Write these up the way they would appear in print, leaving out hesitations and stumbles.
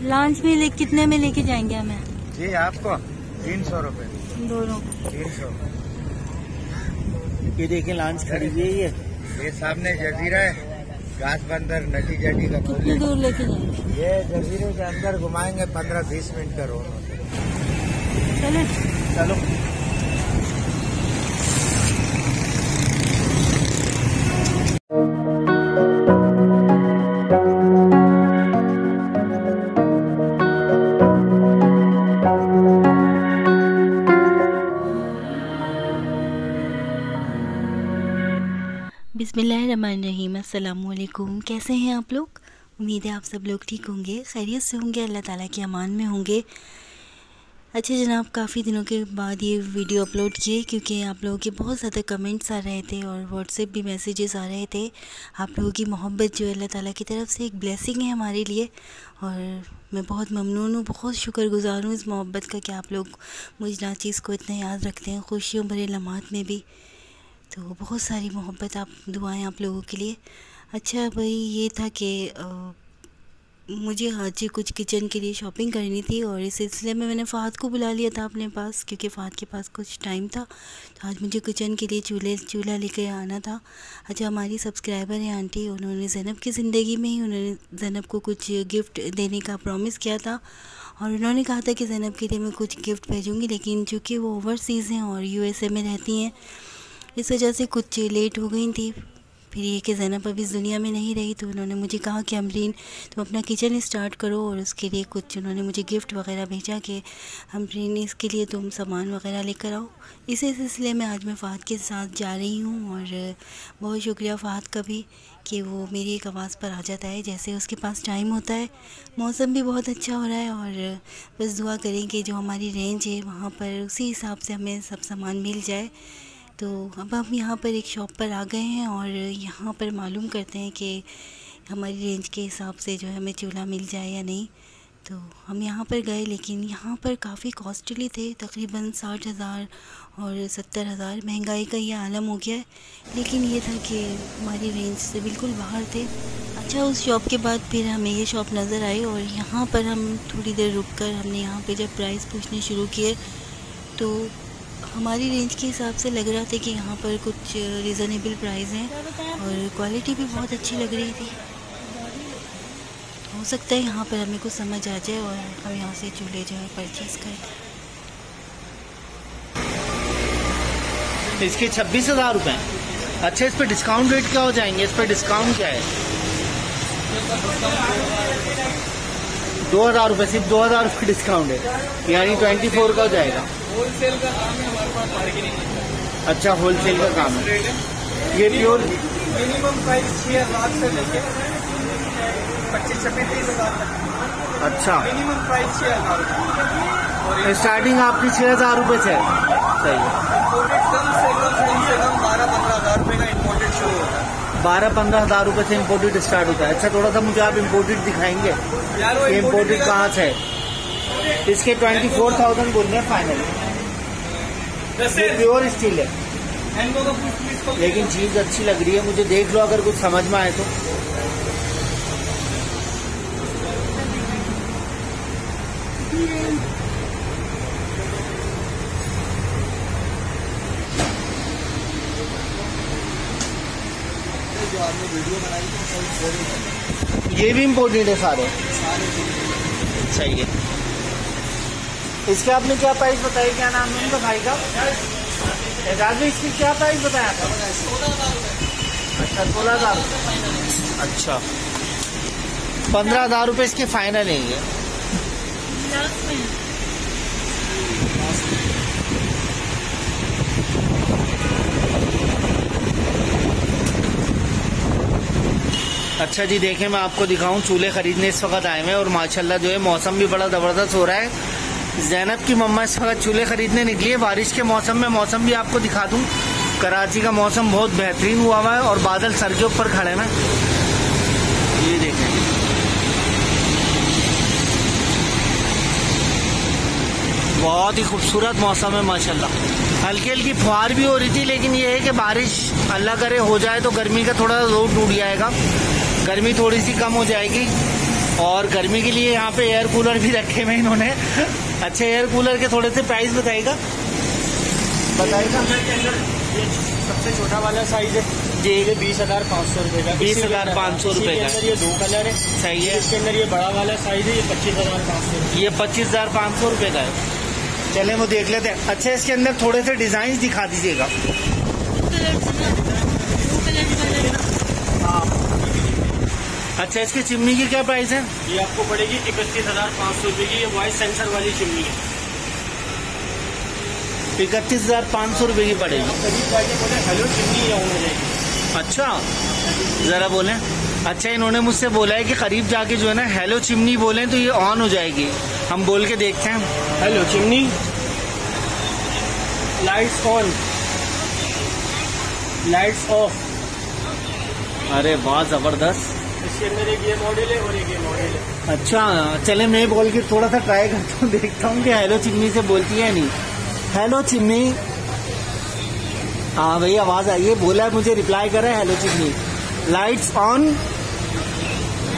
Launch में कितने में लेके जाएंगे हमें? जी आपको 300 रुपए दोनों। 300। ये देखिए लॉन्च खड़ी हुई है। ये सामने जजीरा है, घास बंदर नटी जटी का। कितनी दूर लेके जाएंगे? ये जजीरे के अंदर घुमाएंगे 15-20 मिनट का रोड। चलो चलो बिस्मिल्लाहिर्रहमानिर्रहीम। अस्सलामुअलैकुम। कैसे हैं आप लोग? उम्मीद है आप सब लोग ठीक होंगे, खैरियत से होंगे, अल्लाह ताला की अमान में होंगे। अच्छा जनाब, काफ़ी दिनों के बाद ये वीडियो अपलोड किए क्योंकि आप लोगों के बहुत ज़्यादा कमेंट्स आ रहे थे और व्हाट्सएप भी मैसेजेस आ रहे थे। आप लोगों की मोहब्बत जो है अल्लाह ताला की तरफ से एक ब्लेसिंग है हमारे लिए और मैं बहुत ममनून हूँ, बहुत शुक्रगुज़ार हूँ इस मोहब्बत का कि आप लोग मुझ नाचीज़ को इतना याद रखते हैं, खुशियों भरे लम्हात में भी। तो बहुत सारी मोहब्बत, आप दुआएं आप लोगों के लिए। अच्छा भाई, ये था कि मुझे आज कुछ किचन के लिए शॉपिंग करनी थी और इस सिलसिले में मैंने फ़ाहद को बुला लिया था अपने पास क्योंकि फ़ाहद के पास कुछ टाइम था। तो आज मुझे किचन के लिए चूल्हा लेके आना था। अच्छा, हमारी सब्सक्राइबर है आंटी, उन्होंने ज़ैनब की ज़िंदगी में ही उन्होंने ज़ैनब को कुछ गिफ्ट देने का प्रॉमिस किया था और उन्होंने कहा था कि ज़ैनब के लिए मैं कुछ गिफ्ट भेजूँगी, लेकिन चूँकि वो ओवरसीज़ हैं और USA में रहती हैं, इस वजह से कुछ लेट हो गई थी। फिर ये कि ज़ैनब अभी इस दुनिया में नहीं रही तो उन्होंने मुझे कहा कि अमरीन तुम अपना किचन स्टार्ट करो और उसके लिए कुछ उन्होंने मुझे गिफ्ट वगैरह भेजा कि अमरीन इसके लिए तुम सामान वगैरह लेकर आओ। इसी सिलसिले में आज मैं फ़ाहद के साथ जा रही हूँ और बहुत शुक्रिया फ़ाहद का भी कि वो मेरी एक आवाज़ पर आ जाता है जैसे उसके पास टाइम होता है। मौसम भी बहुत अच्छा हो रहा है और बस दुआ करें कि जो हमारी रेंज है वहाँ पर उसी हिसाब से हमें सब सामान मिल जाए। तो अब हम यहाँ पर एक शॉप पर आ गए हैं और यहाँ पर मालूम करते हैं कि हमारी रेंज के हिसाब से जो है हमें चूल्हा मिल जाए या नहीं। तो हम यहाँ पर गए लेकिन यहाँ पर काफ़ी कॉस्टली थे, तकरीबन 60,000 और 70,000। महंगाई का ये आलम हो गया है, लेकिन ये था कि हमारी रेंज से बिल्कुल बाहर थे। अच्छा, उस शॉप के बाद फिर हमें ये शॉप नज़र आई और यहाँ पर हम थोड़ी देर रुक कर हमने यहाँ पर जब प्राइस पूछने शुरू किए तो हमारी रेंज के हिसाब से लग रहा था कि यहाँ पर कुछ रीज़नेबल प्राइस हैं और क्वालिटी भी बहुत अच्छी लग रही थी। हो सकता है यहाँ पर हमें कुछ समझ आ जाए और हम यहाँ से चूल्हे जो है परचेज़ करें। इसके 26,000 रुपये। अच्छा, इस पर डिस्काउंट रेट क्या हो जाएंगे? इस पर डिस्काउंट क्या है? 2,000 रुपये, सिर्फ 2,000 रुपये डिस्काउंट है, यानी 24 का हो जाएगा। होलसेल का काम है हमारे पास, बार्गेनिंग। अच्छा, होलसेल का काम है। ये प्योर मिनिमम प्राइस 6,000 से लेके 25-26 हज़ार तक। अच्छा, मिनिमम प्राइस 6,000 रुपये। स्टार्टिंग आपकी 6,000 रुपये से है। सही है। इम्पोर्टेड कम से कम 12-15 हज़ार रुपये का इम्पोर्टेड शुरू होता है। 12-15 हज़ार रुपये से इम्पोर्टेड स्टार्ट होता है। अच्छा, थोड़ा सा मुझे आप इम्पोर्टेड दिखाएंगे, इम्पोर्टेड कहाँ से है? इसके 24,000 बोल रहे हैं फाइनल। प्योर स्टील है, लेकिन चीज़ अच्छी लग रही है मुझे। देख लो, अगर कुछ समझ में आए तो। जो आपने वीडियो बनाई थी ये भी इम्पोर्टेड है सारे। सही है। इसके आपने क्या प्राइस बताया? क्या नाम है उनका भाई का? एजाज में इसकी क्या प्राइस बताया था? 16,000। अच्छा, 16,000। अच्छा, 15,000 रुपये इसके फाइनल है ये। अच्छा जी, देखें मैं आपको दिखाऊं, चूल्हे खरीदने इस वक्त आए हुए हैं और माशाल्लाह जो है मौसम भी बड़ा ज़बरदस्त हो रहा है। ज़ैनब की मम्मा इस वक्त चूल्हे खरीदने निकली है बारिश के मौसम में। मौसम भी आपको दिखा दूं, कराची का मौसम बहुत बेहतरीन हुआ हुआ है और बादल सर के ऊपर खड़े हैं। ये देखें, बहुत ही खूबसूरत मौसम है माशाल्लाह। हल्की हल्की फुहार भी हो रही थी, लेकिन ये है कि बारिश अल्लाह करे हो जाए तो गर्मी का थोड़ा जोर टूट जाएगा, गर्मी थोड़ी सी कम हो जाएगी। और गर्मी के लिए यहाँ पे एयर कूलर भी रखे हुए इन्होंने। अच्छे एयर कूलर के थोड़े से प्राइस बताइएगा। सबसे छोटा वाला साइज है जी, 20,500 रुपए का। 20,500 रुपए का। ये 2 कलर है। सही है। इसके अंदर ये बड़ा वाला साइज है, ये 25,500। ये 25,500 रुपए का है। चले वो देख लेते हैं। अच्छा, इसके अंदर थोड़े से डिजाइन दिखा दीजिएगा। अच्छा, इसकी चिमनी की क्या प्राइस है? ये आपको पड़ेगी 31,500 रुपए की। ये वॉइस सेंसर वाली चिमनी है। 31,500 रुपए की पड़ेगी। बोले हेलो चिमनी ऑन हो जाएगी। अच्छा, जरा बोलें। अच्छा, इन्होंने मुझसे बोला है कि करीब जाके जो है ना हेलो चिमनी बोलें तो ये ऑन हो जाएगी। हम बोल के देखते हैं। Hello chimney, lights on, lights off. अरे वाह, जबरदस्त। इसके अंदर एक ये मॉडल है और एक ये मॉडल है। अच्छा, चले मैं बोल के थोड़ा सा ट्राई करता हूँ, देखता हूँ कि हेलो चिमनी से बोलती है नहीं। Hello chimney. हाँ भाई, आवाज आई है, बोला है, मुझे रिप्लाई कर रहा है हेलो चिमनी। Lights on.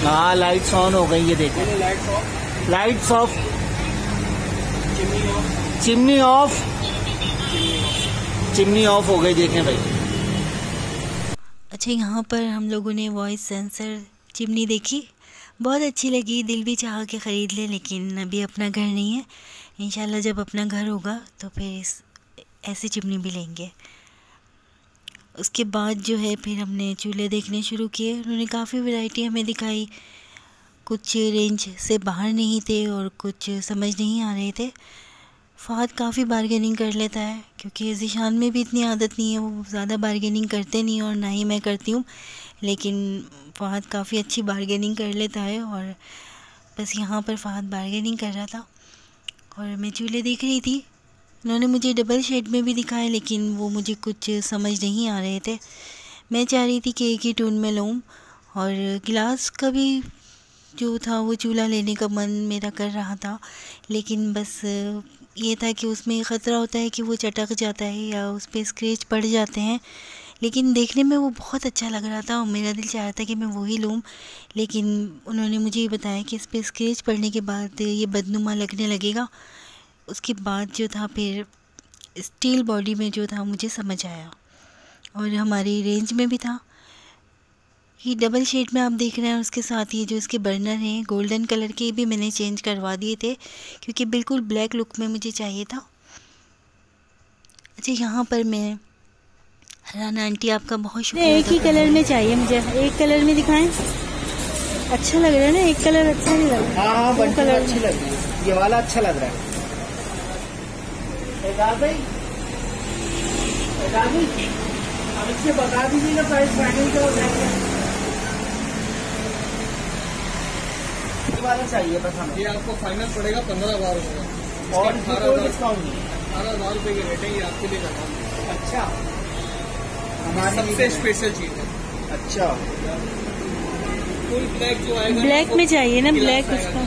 हाँ, लाइट्स ऑन हो गई, ये देखो। Lights off, lights off, chimney of, chimney of, chimney of हो गई, देखें भाई। अच्छा, यहाँ पर हम लोगों ने वॉइस सेंसर चिमनी देखी, बहुत अच्छी लगी, दिल भी चाह के ख़रीद ले, लेकिन अभी अपना घर नहीं है। इंशाल्लाह जब अपना घर होगा तो फिर ऐसी चिमनी भी लेंगे। उसके बाद जो है फिर हमने चूल्हे देखने शुरू किए। उन्होंने काफ़ी वैरायटी हमें दिखाई, कुछ रेंज से बाहर नहीं थे और कुछ समझ नहीं आ रहे थे। फ़हद काफ़ी बारगेनिंग कर लेता है, क्योंकि ज़ीशान में भी इतनी आदत नहीं है, वो ज़्यादा बारगेनिंग करते नहीं और ना ही मैं करती हूँ, लेकिन फ़हद काफ़ी अच्छी बारगेनिंग कर लेता है। और बस यहाँ पर फ़हद बारगेनिंग कर रहा था और मैं चूल्हे देख रही थी। उन्होंने मुझे डबल शेड में भी दिखाए, लेकिन वो मुझे कुछ समझ नहीं आ रहे थे। मैं चाह रही थी कि एक ही टून में लूँ, और गिलास का भी जो था वो चूल्हा लेने का मन मेरा कर रहा था, लेकिन बस ये था कि उसमें ख़तरा होता है कि वो चटक जाता है या उस पर स्क्रैच पड़ जाते हैं। लेकिन देखने में वो बहुत अच्छा लग रहा था और मेरा दिल चाह रहा था कि मैं वही लूँ, लेकिन उन्होंने मुझे ये बताया कि इस पर स्क्रैच पड़ने के बाद ये बदनुमा लगने लगेगा। उसके बाद जो था फिर स्टील बॉडी में जो था मुझे समझ आया, और हमारी रेंज में भी था। ये डबल शेड में आप देख रहे हैं, उसके साथ ये जो इसके बर्नर हैं गोल्डन कलर के, भी मैंने चेंज करवा दिए थे, क्योंकि बिल्कुल ब्लैक लुक में मुझे चाहिए था। अच्छा, यहाँ पर मैं राना आंटी आपका बहुत शुक्रिया। एक ही कलर में चाहिए मुझे, एक कलर में दिखाएं। अच्छा लग रहा है ना, एक कलर अच्छा नहीं लग रहा। हाँ, हाँ, कलर अच्छी लग रही है, ये वाला अच्छा लग रहा है। अब इसके बता दीजिएगा प्राइस फाइनल का। वाला चाहिए बस हमें। ये आपको फाइनल पड़ेगा 15,000 रुपये का, और कोई डिस्काउंट नहीं। 18,000 रुपये के रेट है, ये आपके लिए करवा दूँ। अच्छा, हमारी सबसे स्पेशल चीज़ है। अच्छा, फुल ब्लैक जो आएगा, ब्लैक में चाहिए ना, ब्लैक उसका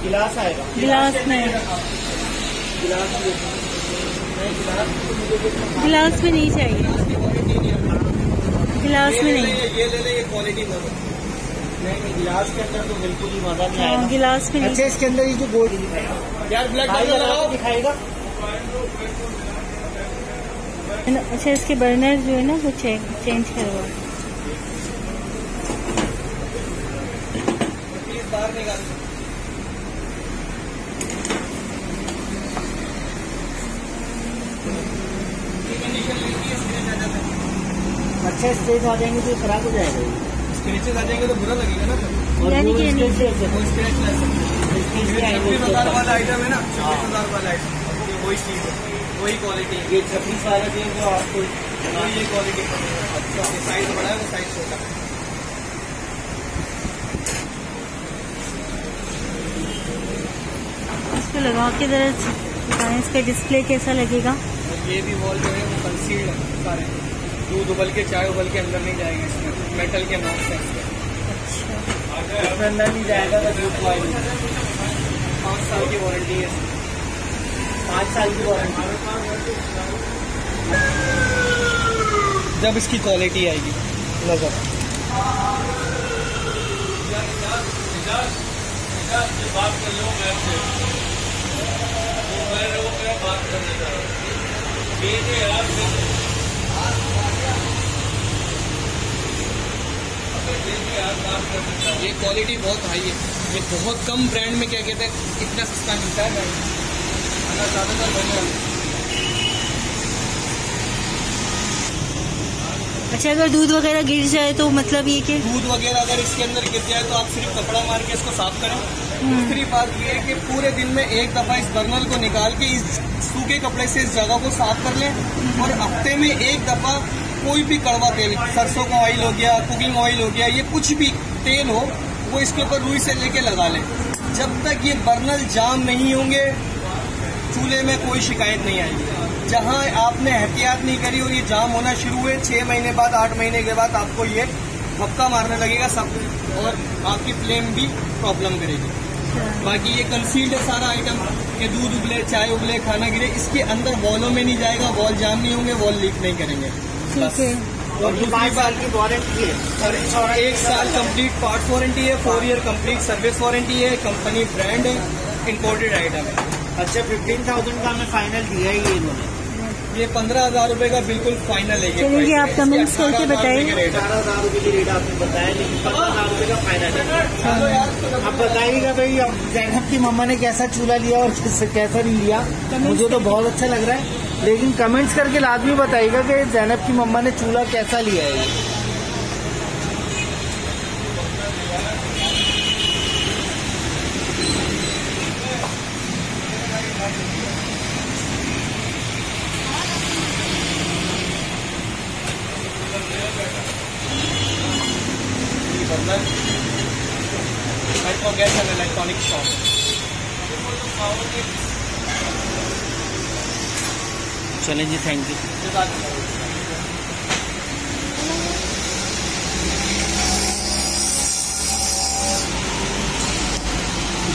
गिलास आएगा। गिलास में, गिलास में नहीं चाहिए, गिलास में नहीं। ये ले ले, ये क्वालिटी बहुत नहीं, गिलास के अंदर तो बिल्कुल ही मजा नहीं आएगा। गिलास में नहीं। अच्छा, इसके अंदर ये जो गोल्ड दिखाएगा यार, ब्लैक दिखाएगा। अच्छा, इसके बर्नर जो है ना वो चेंज करवा। बाहर निकाल। अच्छा, स्टेज आ जाएंगे तो खराब हो जाएगा। स्क्रेचेस आ जाएंगे तो बुरा लगेगा ना सर। और यानी कि वो स्क्रैच ना सकते। 26,000 वाला आइटम है ना, 26,000 वाला आइटम, ये वही चीज़ है, वही क्वालिटी है। ये 26 वाला जो जो आपको वही ये क्वालिटी। अच्छा, ये साइज बड़ा है, वो साइज छोटा है। इसको लगा के जरा बताएं इसका डिस्प्ले कैसा लगेगा। ये भी वॉल जो है वो कंसील्ड है सारे, दूध उबल के चाय उबल के अंदर नहीं जाएगा, इसमें मेटल के नॉब्स हैं इसके। इसमें अंदर नहीं जाएगा तो दूध ऑयल। 5 साल की वारंटी है, 5 साल की वारंटी। जब इसकी क्वालिटी आएगी नजर। ये क्वालिटी बहुत हाई है। ये बहुत कम ब्रांड में क्या कहते हैं इतना सस्ता मिलता है भाई। ज़्यादातर बढ़िया। अच्छा, अगर दूध वगैरह गिर जाए तो मतलब ये कि दूध वगैरह अगर इसके अंदर गिर जाए तो आप सिर्फ कपड़ा मार के इसको साफ करें। दूसरी बात ये है कि पूरे दिन में एक दफ़ा इस बर्नल को निकाल के इस सूखे कपड़े से इस जगह को साफ कर लें, और हफ्ते में एक दफ़ा कोई भी कड़वा तेल, सरसों का ऑयल हो गया, कुकिंग ऑयल हो गया, ये कुछ भी तेल हो वो इसके ऊपर रुई से लेके लगा लें। जब तक ये बर्नल जाम नहीं होंगे चूल्हे में कोई शिकायत नहीं आएगी। जहां आपने एहतियात नहीं करी और ये जाम होना शुरू हुए 6 महीने बाद 8 महीने के बाद आपको ये भपका मारने लगेगा सब, और आपकी फ्लेम भी प्रॉब्लम करेगी। बाकी ये कंसील्ड है सारा आइटम कि दूध उबले, चाय उबले, खाना गिरे, इसके अंदर वॉलों में नहीं जाएगा, वॉल जाम नहीं होंगे, वॉल लीक नहीं करेंगे। ठीक है। और 5 साल की वारंटी है और 1 साल कंप्लीट पार्ट्स वारंटी है, 4 ईयर कंप्लीट सर्विस वारंटी है, कंपनी ब्रांड है, इंपोर्टेड आइटम है। अच्छा, 15,000 का हमें फाइनल दिया है ये इन्होंने। ये 15,000 रुपए का बिल्कुल फाइनल है। चलिए आप कमेंट्स करके बताइए। 18,000 रुपए की रेट आपने बताया, लेकिन 15,000 रुपए का फाइनल है। अब बताइएगा भाई, अब जैनब की मम्मा ने कैसा चूल्हा लिया और कैसा नहीं लिया। मुझे तो बहुत अच्छा लग रहा है, लेकिन कमेंट्स करके लाजमी बताइएगा कि जैनब की मम्मा ने चूल्हा कैसा लिया है। Gas and electronic shop. चलें जी, थैंक यू।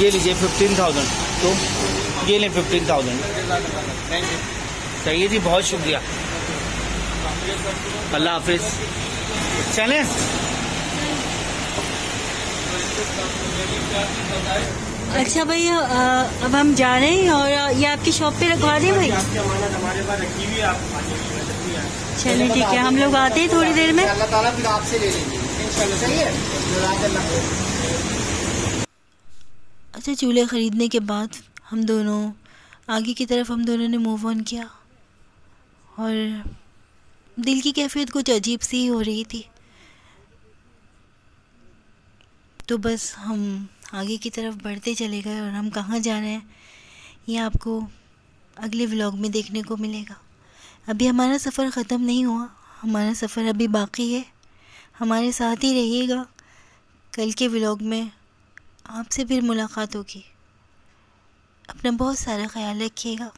ये लीजिए 15,000, तो ये लें 15,000। Thank you. सही है जी, बहुत शुक्रिया। अल्लाह हाफिज। चलें। अच्छा भाई, अब हम जा रहे हैं और ये आपकी शॉप पे रखवा दें भाई। हमारे पास रखी हुई है, आप चलिए ठीक है, हम लोग आते हैं थोड़ी देर में। अल्लाह ताला फिर आपसे ले लेंगे इंशाल्लाह। सही है। अच्छा, चूल्हे ख़रीदने के बाद हम दोनों आगे की तरफ हम दोनों ने मूव ऑन किया, और दिल की कैफियत कुछ अजीब सी हो रही थी, तो बस हम आगे की तरफ बढ़ते चले गए। और हम कहाँ जा रहे हैं ये आपको अगले व्लॉग में देखने को मिलेगा। अभी हमारा सफ़र ख़त्म नहीं हुआ, हमारा सफ़र अभी बाकी है। हमारे साथ ही रहिएगा, कल के व्लॉग में आपसे फिर मुलाकात होगी। अपना बहुत सारा ख्याल रखिएगा।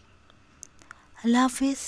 अल्लाह हाफिज़।